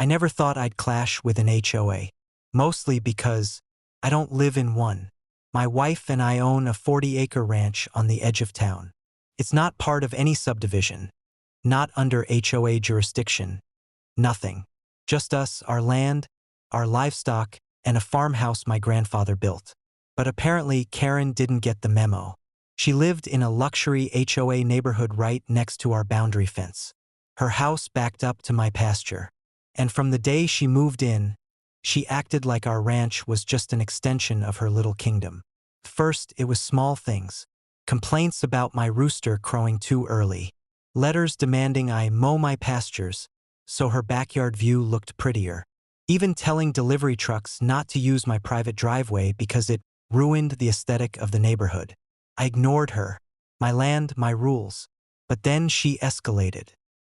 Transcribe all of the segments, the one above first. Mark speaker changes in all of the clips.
Speaker 1: I never thought I'd clash with an HOA. Mostly because I don't live in one. My wife and I own a 40-acre ranch on the edge of town. It's not part of any subdivision. Not under HOA jurisdiction. Nothing. Just us, our land, our livestock, and a farmhouse my grandfather built. But apparently Karen didn't get the memo. She lived in a luxury HOA neighborhood right next to our boundary fence. Her house backed up to my pasture. And from the day she moved in, she acted like our ranch was just an extension of her little kingdom. First, it was small things. Complaints about my rooster crowing too early. Letters demanding I mow my pastures, so her backyard view looked prettier. Even telling delivery trucks not to use my private driveway because it ruined the aesthetic of the neighborhood. I ignored her. My land, my rules. But then she escalated.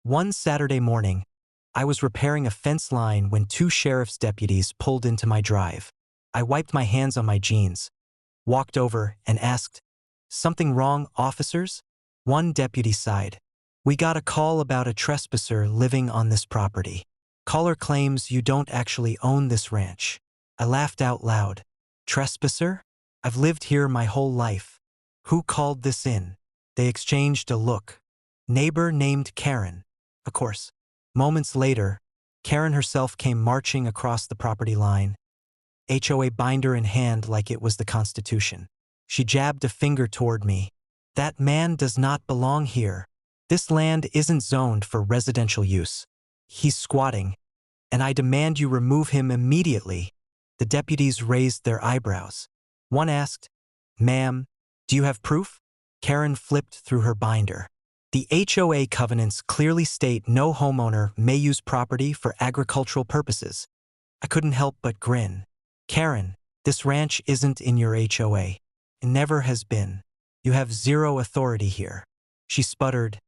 Speaker 1: One Saturday morning, I was repairing a fence line when 2 sheriff's deputies pulled into my drive. I wiped my hands on my jeans, walked over, and asked, "Something wrong, officers?" One deputy sighed. "We got a call about a trespasser living on this property. Caller claims you don't actually own this ranch." I laughed out loud. "Trespasser? I've lived here my whole life. Who called this in?" They exchanged a look. "Neighbor named Karen." Of course. Moments later, Karen herself came marching across the property line, HOA binder in hand like it was the Constitution. She jabbed a finger toward me. "That man does not belong here. This land isn't zoned for residential use. He's squatting, and I demand you remove him immediately." The deputies raised their eyebrows. One asked, "Ma'am, do you have proof?" Karen flipped through her binder. "The HOA covenants clearly state no homeowner may use property for agricultural purposes." I couldn't help but grin. "Karen, this ranch isn't in your HOA. It never has been. You have zero authority here." She sputtered,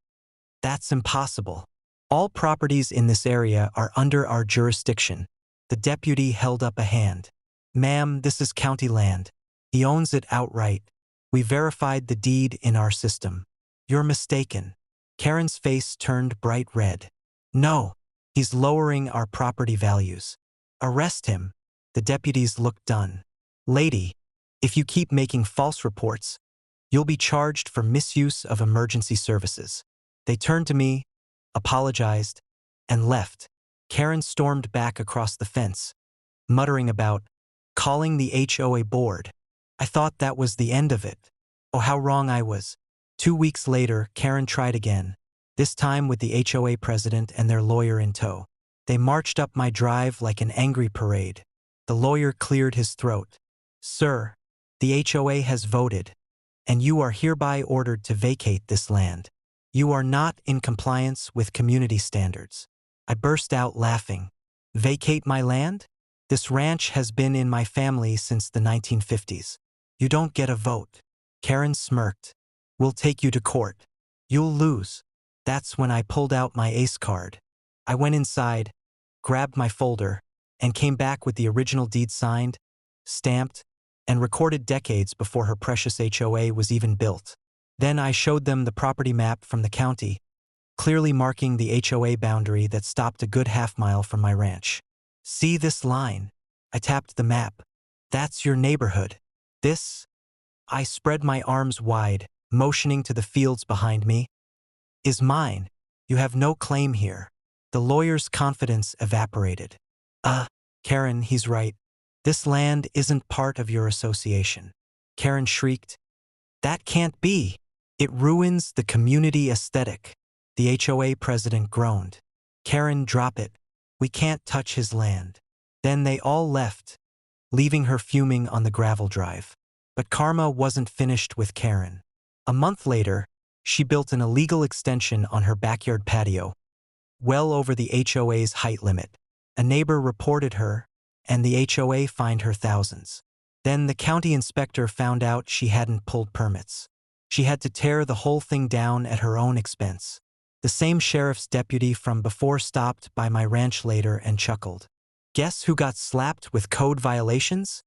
Speaker 1: "That's impossible. All properties in this area are under our jurisdiction." The deputy held up a hand. "Ma'am, this is county land. He owns it outright. We verified the deed in our system." "You're mistaken." Karen's face turned bright red. "No, he's lowering our property values. Arrest him." The deputies looked done. "Lady, if you keep making false reports, you'll be charged for misuse of emergency services." They turned to me, apologized, and left. Karen stormed back across the fence, muttering about calling the HOA board. I thought that was the end of it. Oh, how wrong I was. 2 weeks later, Karen tried again, this time with the HOA president and their lawyer in tow. They marched up my drive like an angry parade. The lawyer cleared his throat. "Sir, the HOA has voted, and you are hereby ordered to vacate this land. You are not in compliance with community standards." I burst out laughing. "Vacate my land? This ranch has been in my family since the 1950s. You don't get a vote." Karen smirked. "We'll take you to court. You'll lose." That's when I pulled out my ace card. I went inside, grabbed my folder, and came back with the original deed signed, stamped, and recorded decades before her precious HOA was even built. Then I showed them the property map from the county, clearly marking the HOA boundary that stopped a good half-mile from my ranch. "See this line?" I tapped the map. "That's your neighborhood. This," I spread my arms wide, motioning to the fields behind me, "is mine. You have no claim here." The lawyer's confidence evaporated. Karen, he's right. This land isn't part of your association." Karen shrieked, "That can't be. It ruins the community aesthetic." The HOA president groaned. "Karen, drop it. We can't touch his land." Then they all left, leaving her fuming on the gravel drive. But karma wasn't finished with Karen. A month later, she built an illegal extension on her backyard patio, well over the HOA's height limit. A neighbor reported her, and the HOA fined her thousands. Then the county inspector found out she hadn't pulled permits. She had to tear the whole thing down at her own expense. The same sheriff's deputy from before stopped by my ranch later and chuckled. "Guess who got slapped with code violations?"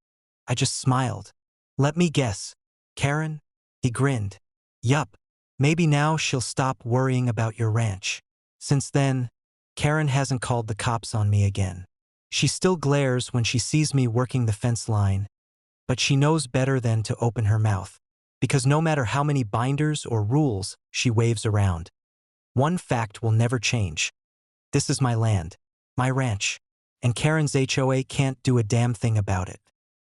Speaker 1: I just smiled. "Let me guess. Karen?" He grinned. "Yup. Maybe now she'll stop worrying about your ranch." Since then, Karen hasn't called the cops on me again. She still glares when she sees me working the fence line, but she knows better than to open her mouth, because no matter how many binders or rules she waves around, one fact will never change. This is my land, my ranch, and Karen's HOA can't do a damn thing about it.